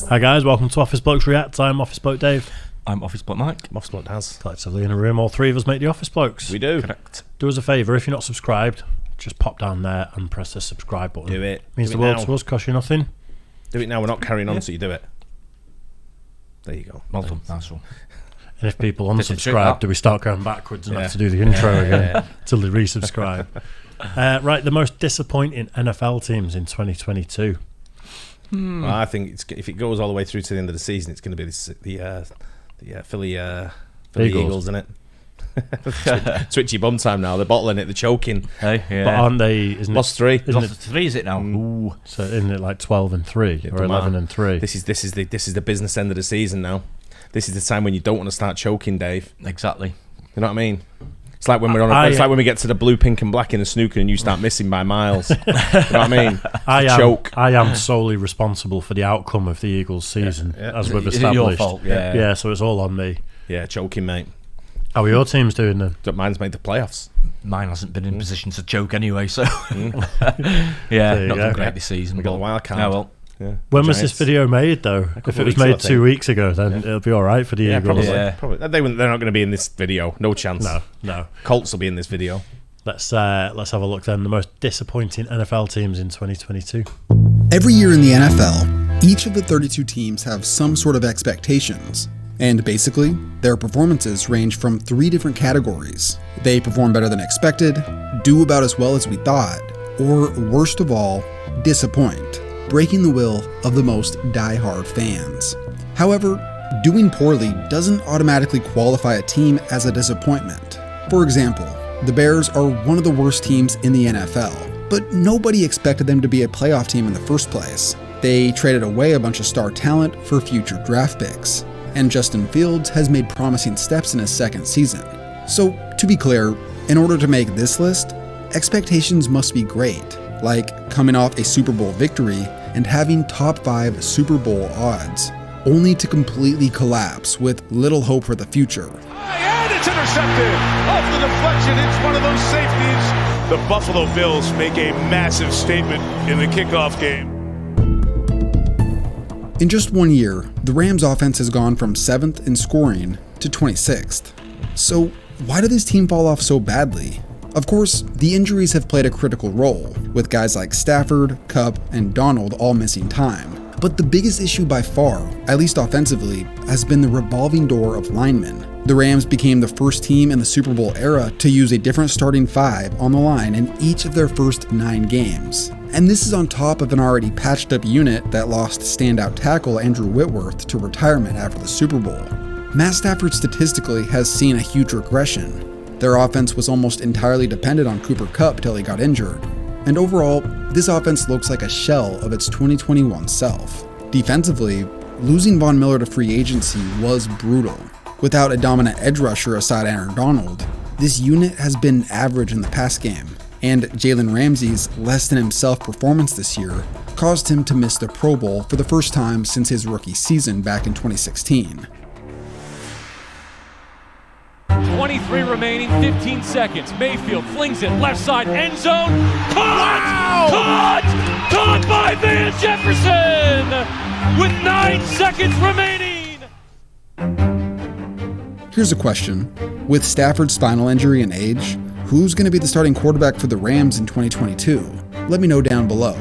Hi guys, welcome to Office Blokes React. I'm Office Bloke Dave. I'm Office Bloke Mike. I'm Office Bloke Daz. Collectively in a room, all three of us make the Office Blokes. We do. Correct. Do us a favour, if you're not subscribed, just pop down there and press the subscribe button. Do it. Means Do the it world now. to us, cost you nothing. Do it now. We're not carrying on, so you do it. There you go. Well done. Nice one. And if people Did you trick unsubscribe, that? do we start going backwards and Yeah. have to do the intro again till they resubscribe? Right, the most disappointing NFL teams in 2022. Well, I think if it goes all the way through to the end of the season, it's going to be the Philly Eagles, isn't it? Twitchy bum time now. They're bottling it. They're choking. Hey, yeah. But aren't they? Isn't Lost three. Isn't Lost it, to 3, is it now? Ooh. so isn't it like 12-3 or Don't matter. 11-3? This is the business end of the season now. This is the time when you don't want to start choking, Dave. Exactly. You know what I mean? It's like when we're on. It's like when we get to the blue, pink, and black in the snooker, and you start missing by miles. You know what I mean? I am solely responsible for the outcome of the Eagles' season, as we've Is it established. your fault? Yeah, so it's all on me. Yeah, choking, mate. How are your teams doing then? Don't mind's made the playoffs. Mine hasn't been in position to choke anyway, so There yeah, you not go. done great this season. We got but- the wild card. Yeah, well, Yeah. When was Giants. this video made, though? If couple it was of weeks ago, made I 2 think. weeks ago, then it'll be all right for the Yeah, Eagles. probably. Yeah. Probably. They're not going to be in this video. No chance. No. Colts will be in this video. Let's have a look then. The most disappointing NFL teams in 2022. Every year in the NFL, each of the 32 teams have some sort of expectations. And basically, their performances range from 3 different categories. They perform better than expected, do about as well as we thought, or worst of all, disappoint, breaking the will of the most die-hard fans. However, doing poorly doesn't automatically qualify a team as a disappointment. For example, the Bears are one of the worst teams in the NFL, but nobody expected them to be a playoff team in the first place. They traded away a bunch of star talent for future draft picks, and Justin Fields has made promising steps in his second season. So, to be clear, in order to make this list, expectations must be great, like coming off a Super Bowl victory and having top 5 Super Bowl odds, only to completely collapse with little hope for the future. And it's intercepted off the deflection. It's one of those safeties. The Buffalo Bills make a massive statement in the kickoff game. In just 1 year, the Rams offense has gone from 7th in scoring to 26th. So why did this team fall off so badly? Of course, the injuries have played a critical role, with guys like Stafford, Kupp, and Donald all missing time. But the biggest issue by far, at least offensively, has been the revolving door of linemen. The Rams became the first team in the Super Bowl era to use a different starting 5 on the line in each of their first 9 games. And this is on top of an already patched up unit that lost standout tackle Andrew Whitworth to retirement after the Super Bowl. Matt Stafford statistically has seen a huge regression. Their offense was almost entirely dependent on Cooper Kupp till he got injured. And overall, this offense looks like a shell of its 2021 self. Defensively, losing Von Miller to free agency was brutal. Without a dominant edge rusher aside Aaron Donald, this unit has been average in the pass game. And Jalen Ramsey's less-than-himself performance this year caused him to miss the Pro Bowl for the first time since his rookie season back in 2016. 23 remaining, 15 seconds. Mayfield flings it left side, end zone. Caught! Wow. Caught by Van Jefferson with 9 seconds remaining. Here's a question. With Stafford's spinal injury and age, who's going to be the starting quarterback for the Rams in 2022? Let me know down below.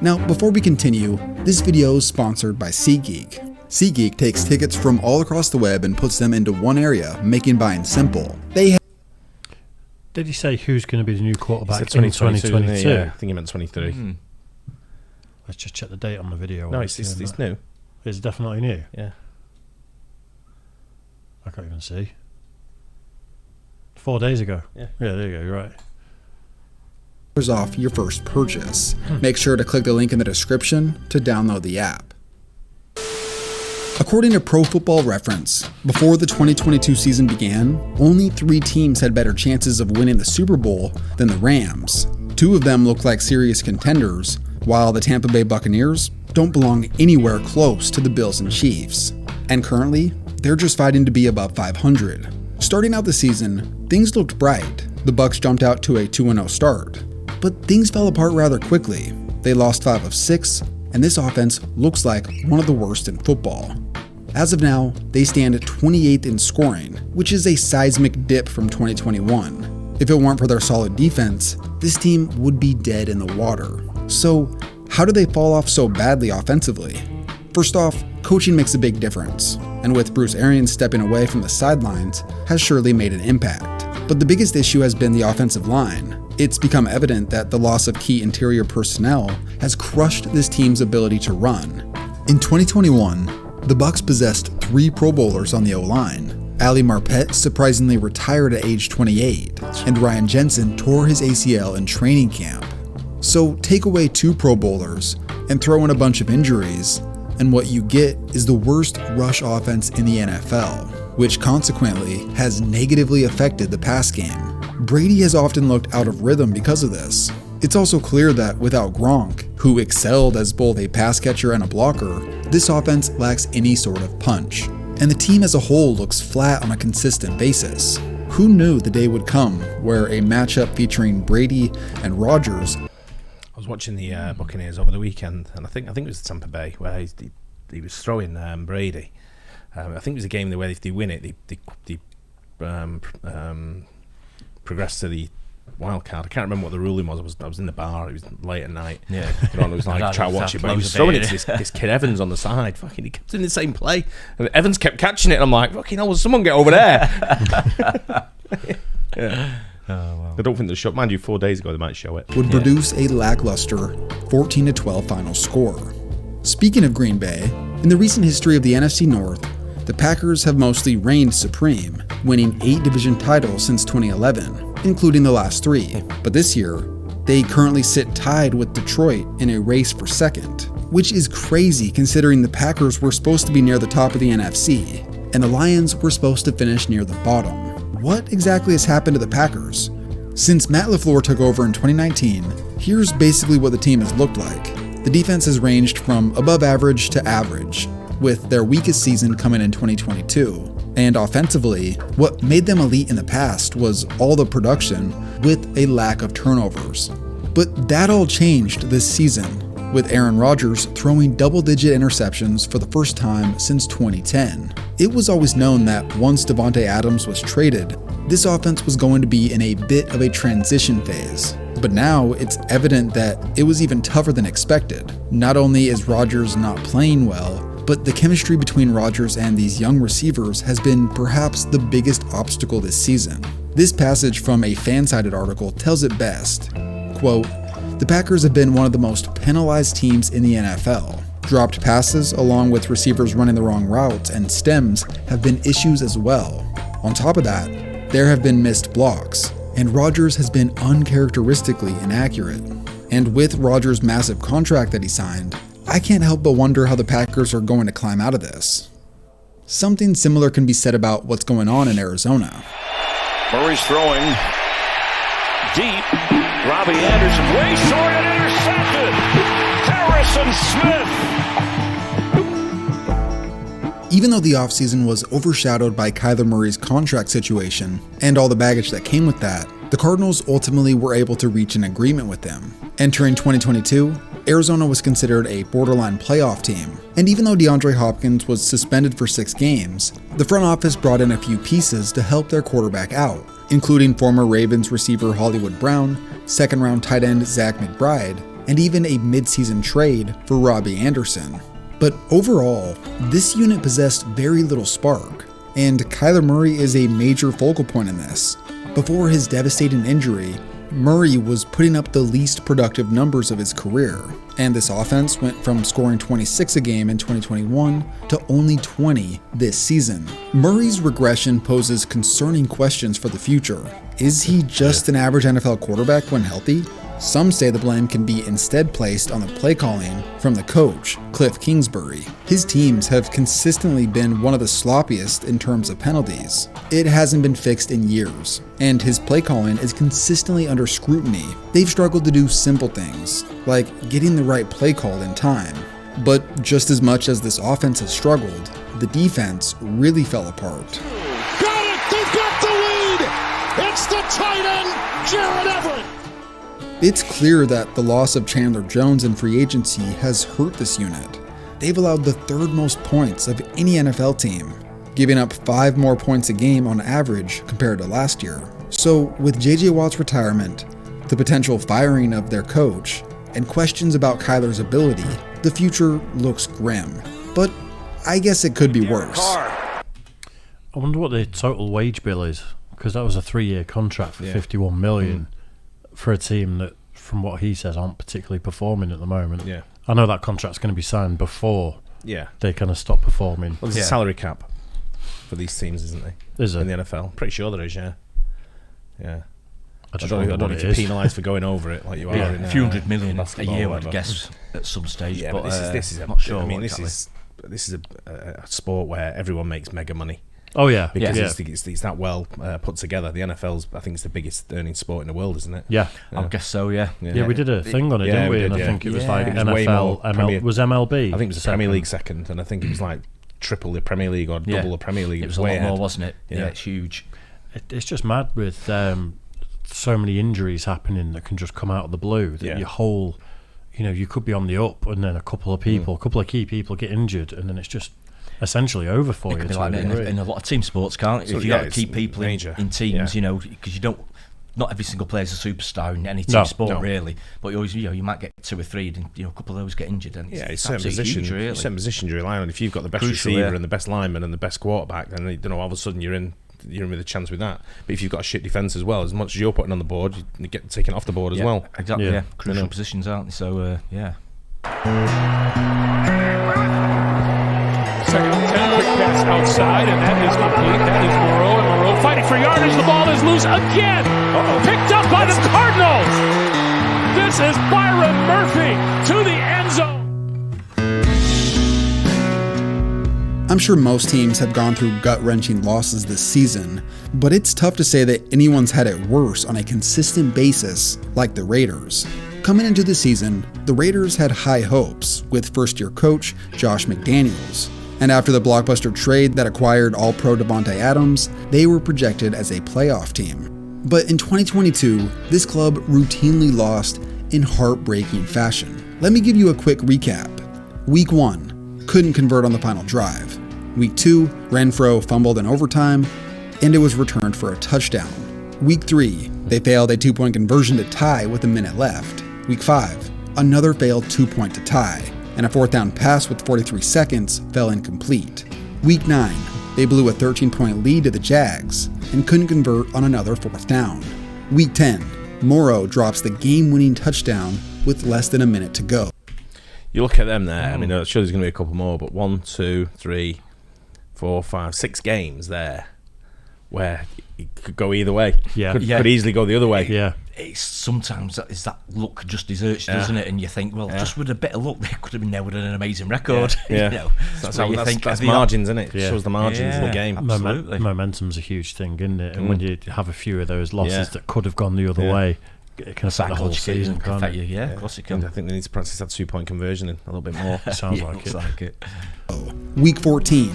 Now, before we continue, this video is sponsored by SeatGeek. SeatGeek takes tickets from all across the web and puts them into one area, making buying simple. Did he say who's going to be the new quarterback It's in 2022. 2022? Yeah, I think he meant 23. Let's just check the date on the video. No, it's new. It's definitely new. Yeah. I can't even see. 4 days ago. Yeah. Yeah, there you go. You're right. Off your first purchase. Make sure to click the link in the description to download the app. According to Pro Football Reference, before the 2022 season began, only 3 teams had better chances of winning the Super Bowl than the Rams. 2 of them looked like serious contenders, while the Tampa Bay Buccaneers don't belong anywhere close to the Bills and Chiefs. And currently, they're just fighting to be above 500. Starting out the season, things looked bright. The Bucs jumped out to a 2-0 start. But things fell apart rather quickly. They lost 5 of 6, and this offense looks like one of the worst in football. As of now, they stand 28th in scoring, which is a seismic dip from 2021. If it weren't for their solid defense, this team would be dead in the water. So, how do they fall off so badly offensively? First off, coaching makes a big difference, and with Bruce Arians stepping away from the sidelines has surely made an impact. But the biggest issue has been the offensive line. It's become evident that the loss of key interior personnel has crushed this team's ability to run. In 2021, the Bucs possessed 3 Pro Bowlers on the O-line. Ali Marpet surprisingly retired at age 28, and Ryan Jensen tore his ACL in training camp. So take away 2 Pro Bowlers and throw in a bunch of injuries, and what you get is the worst rush offense in the NFL, which consequently has negatively affected the pass game. Brady has often looked out of rhythm because of this. It's also clear that without Gronk, who excelled as both a pass catcher and a blocker, this offense lacks any sort of punch. And the team as a whole looks flat on a consistent basis. Who knew the day would come where a matchup featuring Brady and Rodgers. I was watching the Buccaneers over the weekend, and I think it was Tampa Bay, where he was throwing Brady. I think it was a game where if they win it, they progress to the wild card. I can't remember what the ruling was. I was in the bar. It was late at night. Yeah, it was like try watch it, but he was throwing it to this kid Evans on the side. Fucking, he kept in the same play, and Evans kept catching it. And I'm like, fucking hell, will someone get over there? Yeah. Oh, wow. I don't think they showed. Mind you, 4 days ago they might show it. Would produce a lackluster 14-12 final score. Speaking of Green Bay, in the recent history of the NFC North, the Packers have mostly reigned supreme, winning 8 division titles since 2011, including the last 3. But this year, they currently sit tied with Detroit in a race for second, which is crazy considering the Packers were supposed to be near the top of the NFC, and the Lions were supposed to finish near the bottom. What exactly has happened to the Packers? Since Matt LaFleur took over in 2019, here's basically what the team has looked like. The defense has ranged from above average to average, with their weakest season coming in 2022. And offensively, what made them elite in the past was all the production with a lack of turnovers. But that all changed this season, with Aaron Rodgers throwing double-digit interceptions for the first time since 2010. It was always known that once Davante Adams was traded, this offense was going to be in a bit of a transition phase. But now it's evident that it was even tougher than expected. Not only is Rodgers not playing well, but the chemistry between Rodgers and these young receivers has been perhaps the biggest obstacle this season. This passage from a fan-sided article tells it best. Quote, "The Packers have been one of the most penalized teams in the NFL. Dropped passes along with receivers running the wrong routes and stems have been issues as well. On top of that, there have been missed blocks, and Rodgers has been uncharacteristically inaccurate. And with Rodgers' massive contract that he signed, I can't help but wonder how the Packers are going to climb out of this." Something similar can be said about what's going on in Arizona. Murray's throwing deep. Robbie Anderson way short and intercepted. Harrison Smith. Even though the offseason was overshadowed by Kyler Murray's contract situation and all the baggage that came with that, the Cardinals ultimately were able to reach an agreement with him. Entering 2022, Arizona was considered a borderline playoff team, and even though DeAndre Hopkins was suspended for 6 games, the front office brought in a few pieces to help their quarterback out, including former Ravens receiver Hollywood Brown, second-round tight end Zach McBride, and even a mid-season trade for Robbie Anderson. But overall, this unit possessed very little spark, and Kyler Murray is a major focal point in this. Before his devastating injury, Murray was putting up the least productive numbers of his career, and this offense went from scoring 26 a game in 2021 to only 20 this season. Murray's regression poses concerning questions for the future. Is he just an average NFL quarterback when healthy? Some say the blame can be instead placed on the play calling from the coach, Cliff Kingsbury. His teams have consistently been one of the sloppiest in terms of penalties. It hasn't been fixed in years, and his play calling is consistently under scrutiny. They've struggled to do simple things, like getting the right play call in time. But just as much as this offense has struggled, the defense really fell apart. Got it! They've got the lead! It's the tight end, Jared Everett! It's clear that the loss of Chandler Jones in free agency has hurt this unit. They've allowed the third most points of any NFL team, giving up 5 more points a game on average compared to last year. So with JJ Watt's retirement, the potential firing of their coach, and questions about Kyler's ability, the future looks grim. But I guess it could be worse. I wonder what the total wage bill is, because that was a 3-year contract for $51 million for a team that, from what he says, aren't particularly performing at the moment. Yeah. I know that contract's going to be signed before Yeah. they kind of stop performing. Well, there's a salary cap for these teams, isn't there? Is it? In the NFL? Pretty sure there is, yeah. Yeah. I I don't know if you're penalised for going over it like you are Yeah, in a few hundred million a basketball year, or I'd whatever. guess, at some stage. Yeah, but this is I'm not sure. I mean, what this is a sport where everyone makes mega money Oh, yeah. because yeah. it's that well put together. The NFL's, I think, it's the biggest earning sport in the world, isn't it? Yeah. I guess so. Yeah. Yeah, we did a thing on it, Yeah, didn't we? we And did, I think it was yeah. like It was way more NFL, Premier- was MLB. I think it was the Premier League second, and I think it was like triple the Premier League or double the Premier League. It was a way lot more, ahead. wasn't it? Yeah. Yeah, it's huge. It's just mad with so many injuries happening that can just come out of the blue. That your whole, you could be on the up, and then a couple of key people get injured, and then it's just essentially over for you. It could be to like a degree. in a lot of team sports, can't it? So, If you yeah, got to it's keep people major. in teams, Yeah. because you don't. Not every single player is a superstar in any team No, sport, no. really. But you always, you might get 2 or 3, and a couple of those get injured, and Yeah, it's absolutely certain huge, really. positions you rely on. If you've got the best Crucial, receiver yeah. and the best lineman and the best quarterback, then all of a sudden you're in with a chance with that. But if you've got a shit defense as well, as much as you're putting on the board, you get taken off the board as well. Exactly, Yeah. yeah. Crucial positions, aren't they? So, yeah. Second and 10, quick pass outside, and that is complete. That is Moreau, and Moreau fighting for yardage. The ball is loose again. Picked up by the Cardinals. This is Byron Murphy to the end zone. I'm sure most teams have gone through gut-wrenching losses this season, but it's tough to say that anyone's had it worse on a consistent basis like the Raiders. Coming into the season, the Raiders had high hopes with first-year coach Josh McDaniels, and after the blockbuster trade that acquired All-Pro Devontae Adams, they were projected as a playoff team. But in 2022, this club routinely lost in heartbreaking fashion. Let me give you a quick recap. Week 1, couldn't convert on the final drive. Week 2, Renfro fumbled in overtime, and it was returned for a touchdown. Week 3, they failed a 2-point conversion to tie with a minute left. Week 5, another failed 2-point to tie, and a 4th down pass with 43 seconds fell incomplete. Week 9, they blew a 13-point lead to the Jags and couldn't convert on another 4th down. Week 10, Morrow drops the game-winning touchdown with less than a minute to go. You look at them there. I mean, I'm sure there's going to be a couple more, but 1, 2, 3, 4, 5, 6 games there where it could go either way. Yeah. Could easily go the other way. Yeah. It's sometimes that luck just deserts you, doesn't it? And you think, well, just with a bit of luck, they could have been there with an amazing record. Yeah. That's That's, where you think, that's have they margins, isn't it? Yeah. Shows the margins of the Yeah. game. Absolutely. Momentum's a huge thing, isn't it? And when you have a few of those losses Yeah. that could have gone the other Yeah. way, it can affect the whole Psychologically, season, can can't affect it? you. Yeah, of course it And can. I think they need to practice that 2-point conversion a little bit more. Sounds Yeah, like looks it. like it. Week 14,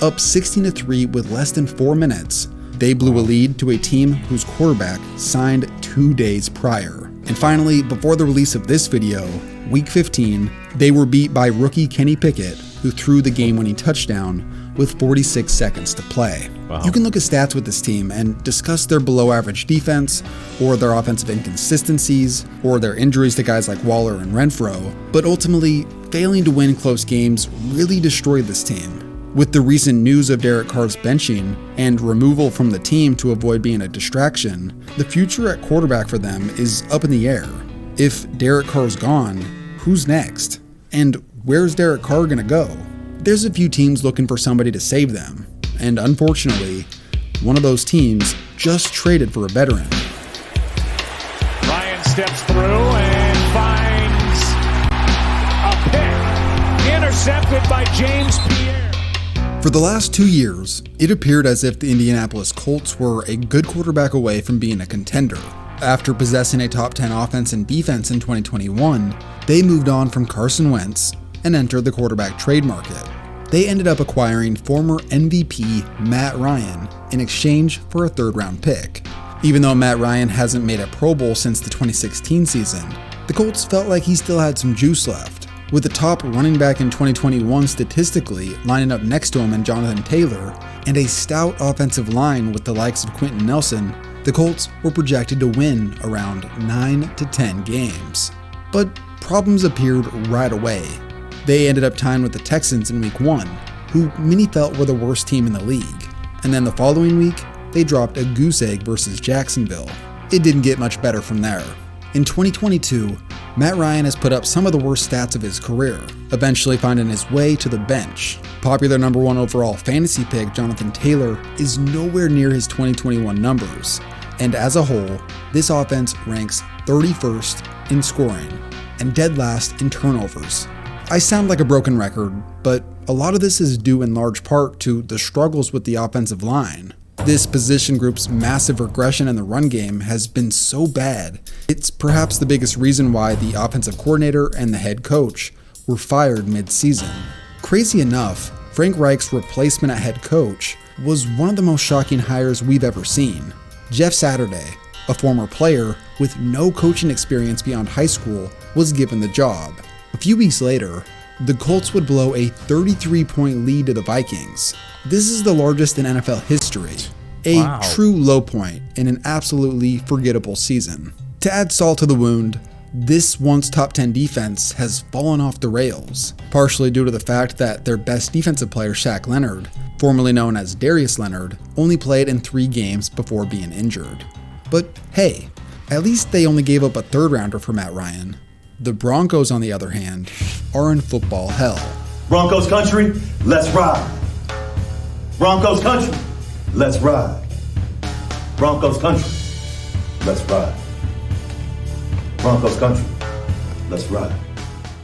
up 16-3 with less than 4 minutes, they blew a lead to a team whose quarterback signed 2 days prior. And finally, before the release of this video, Week 15, they were beat by rookie Kenny Pickett, who threw the game-winning touchdown with 46 seconds to play. Wow. You can look at stats with this team and discuss their below-average defense, or their offensive inconsistencies, or their injuries to guys like Waller and Renfro, but ultimately, failing to win close games really destroyed this team. With the recent news of Derek Carr's benching and removal from the team to avoid being a distraction, the future at quarterback for them is up in the air. If Derek Carr's gone, who's next? And where's Derek Carr gonna go? There's a few teams looking for somebody to save them, and unfortunately, one of those teams just traded for a veteran. Ryan steps through and finds a pick. Intercepted by James Pierre. For the last 2 years, it appeared as if the Indianapolis Colts were a good quarterback away from being a contender. After possessing a top 10 offense and defense in 2021, they moved on from Carson Wentz and entered the quarterback trade market. They ended up acquiring former MVP Matt Ryan in exchange for a 3rd-round pick. Even though Matt Ryan hasn't made a Pro Bowl since the 2016 season, the Colts felt like he still had some juice left. With the top running back in 2021 statistically lining up next to him in Jonathan Taylor, and a stout offensive line with the likes of Quentin Nelson, the Colts were projected to win around 9 to 10 games. But problems appeared right away. They ended up tying with the Texans in Week 1, who many felt were the worst team in the league. And then the following week, they dropped a goose egg versus Jacksonville. It didn't get much better from there. In 2022, Matt Ryan has put up some of the worst stats of his career, eventually finding his way to the bench. Popular number 1 overall fantasy pick Jonathan Taylor is nowhere near his 2021 numbers, and as a whole, this offense ranks 31st in scoring and dead last in turnovers. I sound like a broken record, but a lot of this is due in large part to the struggles with the offensive line. This position group's massive regression in the run game has been so bad, it's perhaps the biggest reason why the offensive coordinator and the head coach were fired mid-season. Crazy enough, Frank Reich's replacement at head coach was one of the most shocking hires we've ever seen. Jeff Saturday, a former player with no coaching experience beyond high school, was given the job. A few weeks later, the Colts would blow a 33-point lead to the Vikings. This is the largest in NFL history. A true low point in an absolutely forgettable season. To add salt to the wound, this once top 10 defense has fallen off the rails, partially due to the fact that their best defensive player, Shaq Leonard, formerly known as Darius Leonard, only played in 3 games before being injured. But hey, at least they only gave up a 3rd rounder for Matt Ryan. The Broncos, on the other hand, are in football hell. Broncos country, let's ride. Broncos country, let's ride. Broncos country, let's ride. Broncos country, let's ride.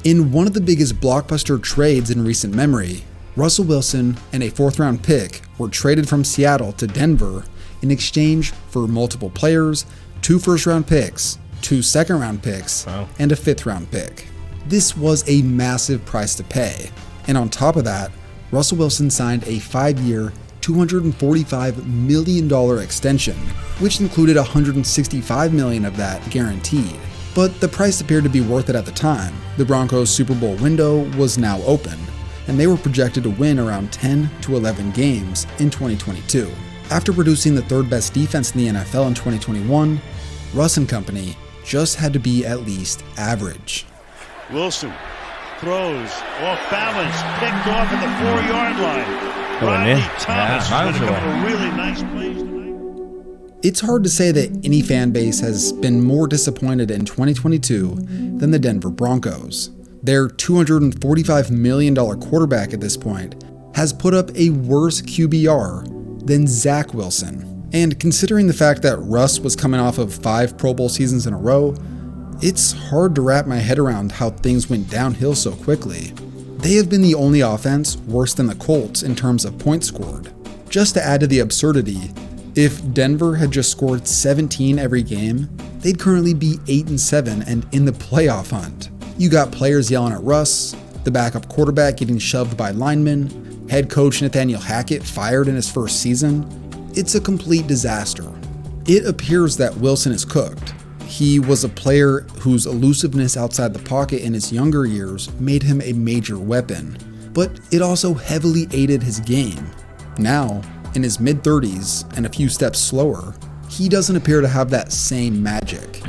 In one of the biggest blockbuster trades in recent memory, Russell Wilson and a 4th-round pick were traded from Seattle to Denver in exchange for multiple players, 2 first-round picks, 2 second-round picks, and a 5th-round pick. This was a massive price to pay. And on top of that, Russell Wilson signed a 5-year, $245 million extension, which included $165 million of that guaranteed. But the price appeared to be worth it at the time. The Broncos' Super Bowl window was now open, and they were projected to win around 10 to 11 games in 2022. After producing the 3rd best defense in the NFL in 2021, Russ and company just had to be at least average. Wilson throws off balance, picked off at the 4-yard line. Rodney Thomas is going to come a really nice play tonight. It's hard to say that any fan base has been more disappointed in 2022 than the Denver Broncos. Their $245 million quarterback at this point has put up a worse QBR than Zach Wilson. And considering the fact that Russ was coming off of 5 Pro Bowl seasons in a row, it's hard to wrap my head around how things went downhill so quickly. They have been the only offense worse than the Colts in terms of points scored. Just to add to the absurdity, if Denver had just scored 17 every game, they'd currently be 8-7 and in the playoff hunt. You got players yelling at Russ, the backup quarterback getting shoved by linemen, head coach Nathaniel Hackett fired in his first season. It's a complete disaster. It appears that Wilson is cooked. He was a player whose elusiveness outside the pocket in his younger years made him a major weapon, but it also heavily aided his game. Now, in his mid-30s and a few steps slower, he doesn't appear to have that same magic.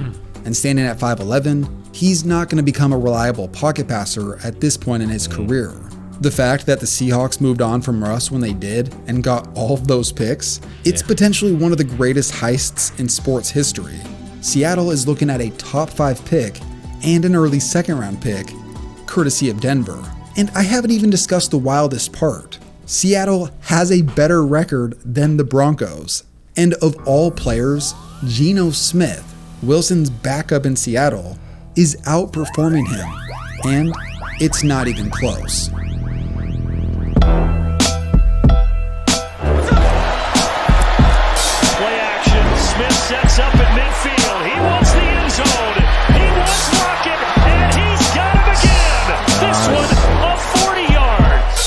And standing at 5'11", he's not going to become a reliable pocket passer at this point in his career. The fact that the Seahawks moved on from Russ when they did and got all of those picks, it's potentially one of the greatest heists in sports history. Seattle is looking at a top 5 pick and an early 2nd-round pick, courtesy of Denver. And I haven't even discussed the wildest part. Seattle has a better record than the Broncos. And of all players, Geno Smith, Wilson's backup in Seattle, is outperforming him. And it's not even close. Smith sets up at midfield. He wants the end zone. He wants Rocket, and he's got him again. This one of 40 yards.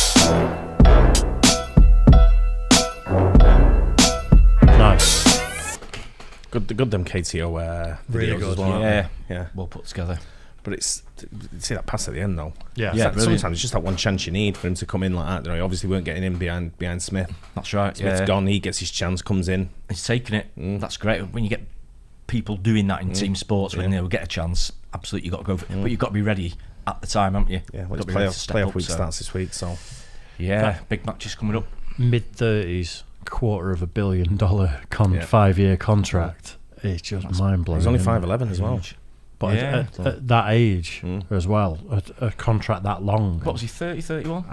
Nice. Good them KTO Really videos good, as well. Yeah. Well put together. But it's see that pass at the end though. Yeah, Sometimes it's just that one chance you need for him to come in like that. You know, obviously weren't getting in behind Smith. That's right. Smith's gone. He gets his chance, comes in. He's taking it. That's great. When you get people doing that in team sports, when they'll get a chance, absolutely you've got to go for it. But you've got to be ready at the time, haven't you? Yeah, well, playoff week starts this week, so big matches coming up. Mid-30s, $250 million 5-year contract. It's just mind-blowing. He's only 5'11" as well. But at that age as well, a contract that long. What was he, 30, 31?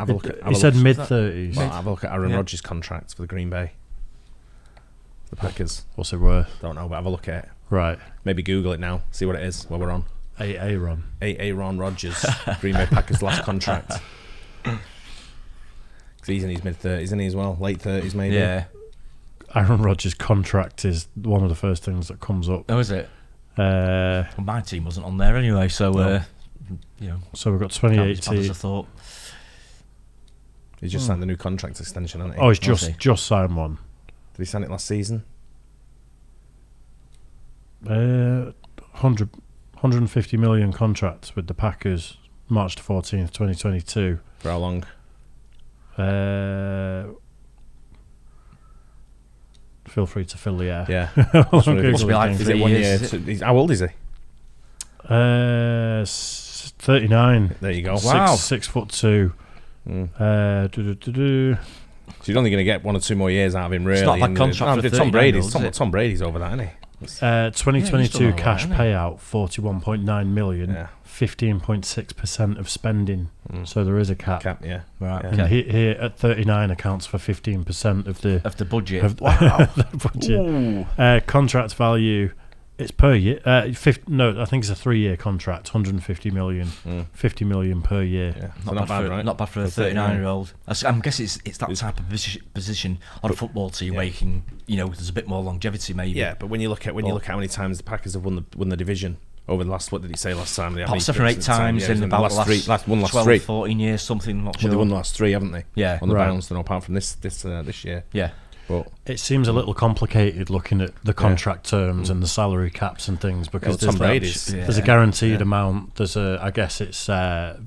He said mid-30s. Well, have a look at Aaron Rodgers' contract for the Green Bay. The Packers. What's it worth? Don't know, but have a look at it. Right. Maybe Google it now, see what it is while we're on. Aaron Rodgers, Green Bay Packers last contract. He's in his mid-30s, isn't he, as well? Late 30s, maybe. Yeah. Aaron Rodgers' contract is one of the first things that comes up. Oh, is it? Well, my team wasn't on there anyway, so you know. So we've got 2018. As I thought. He just signed the new contract extension, hasn't he? Oh, he's just signed one. Did he sign it last season? 150 million contract with the Packers, March 14th, 2022. For how long? Feel free to fill the air. Yeah. Must be like is it 1 year? How old is he? 39. There you go. Wow. 6'2". So you're only going to get 1 or 2 more years out of him, really. It's not like contract for Tom Brady's. 39, Tom Brady's over that, isn't he? 2022 cash isn't he? payout 41.9 million. Yeah. 15.6% of spending. So there is a cap. Yeah. Right. Yeah. And here at 39 accounts for 15% of the budget. the budget. Contract value, it's per year. I think it's a 3-year contract. 150 million, 50 million per year. Yeah. Not bad, right? Not bad for a 39-year-old. I'm guessing it's that type of position on a football team where you can, there's a bit more longevity maybe. Yeah, but when you look at how many times the Packers have won the division over the last, what did he say last time? 7 or 8 times in about the last 12, 14 years, something. Not sure. Well, they won the last 3, haven't they? Yeah, on the bounce, apart from this year. Yeah. But it seems a little complicated looking at the contract terms and the salary caps and things because there's a guaranteed amount. There's I guess it's I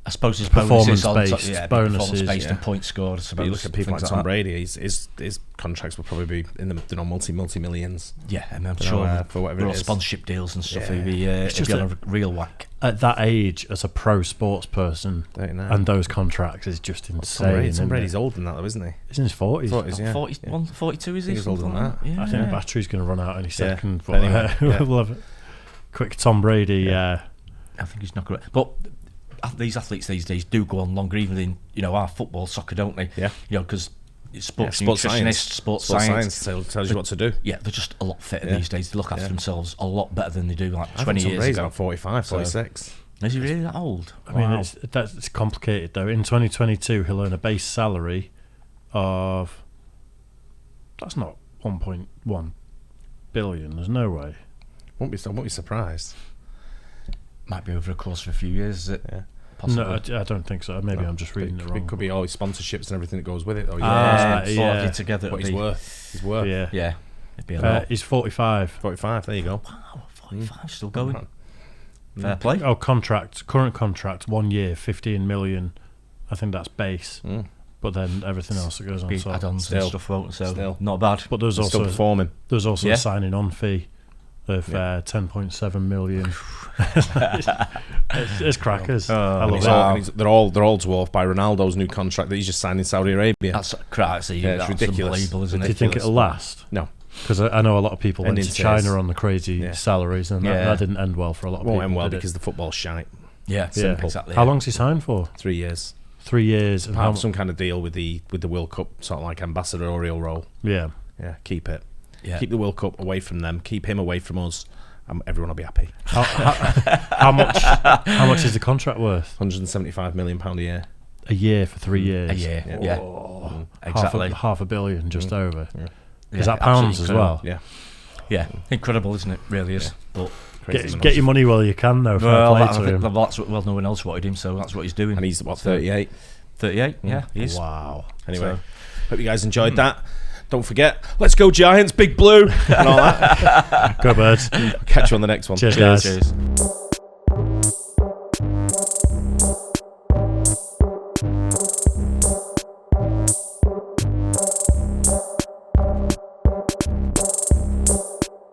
suppose it's performance-based, bonuses, performance-based and points scored. But you look at people like Tom Brady, his contracts will probably be in the multi-millions. Yeah, I'm sure for whatever it is. Sponsorship deals and stuff. He'd be on a real whack. At that age, as a pro sports person, and those contracts is just insane. Tom Brady's older than that, though, isn't he? He's in his 40s. 41, 42 is he? He's older than that. Yeah. I think the battery's going to run out any second. But anyway, we'll have a quick Tom Brady. I think he's not great. But these athletes these days do go on longer, even in our football, soccer, don't they? Yeah. Because sports nutritionists, sports science tells you what to do. Yeah, they're just a lot fitter these days. They look after themselves a lot better than they do like 20 years ago. About 45, 46. Is he really that old? I mean, it's complicated though. In 2022, he'll earn a base salary of that's not 1.1 billion. There's no way. Won't be surprised. Might be over the course of a few years, is it? Yeah. Possibly. No, I don't think so. Maybe I'm just reading it wrong. It could be all his sponsorships and everything that goes with it, though. Together. What he's worth. Yeah. It'd be a lot. He's 45. 45, there you go. Wow, 45, still going. Fair play. Current contract, 1 year, 15 million. I think that's base. But then everything else that goes on. So add-ons and stuff, so not bad. But there's also performing. There's also a signing on fee of 10.7 million. it's crackers. I love it. They're all dwarfed by Ronaldo's new contract that he's just signed in Saudi Arabia. That's crazy. It's ridiculous. Unbelievable, isn't it? Do you think it'll last? No. Because I know a lot of people went to China on the crazy salaries, and that didn't end well for a lot of people. Won't end well because the football's shite. Yeah, simple. Exactly. How long's he signed for? 3 years. 3 years, and have some kind of deal with the World Cup, sort of like ambassadorial role. Yeah, keep it. Yeah. Keep the World Cup away from them. Keep him away from us. Everyone will be happy. How much is the contract worth? £175 million a year. A year for 3 years. A year. Yeah. Exactly. Half a billion, just over. Yeah. Is that pounds as well? Yeah. Yeah. Incredible, isn't it? Really is. But get your money while you can, though. No one else wanted him, so that's what he's doing. And he's 38. 38. Yeah. He is. Wow. Anyway, hope you guys enjoyed that. Don't forget, let's go Giants, Big Blue, and all that. Go Birds. Catch you on the next one. Cheers, guys. Cheers.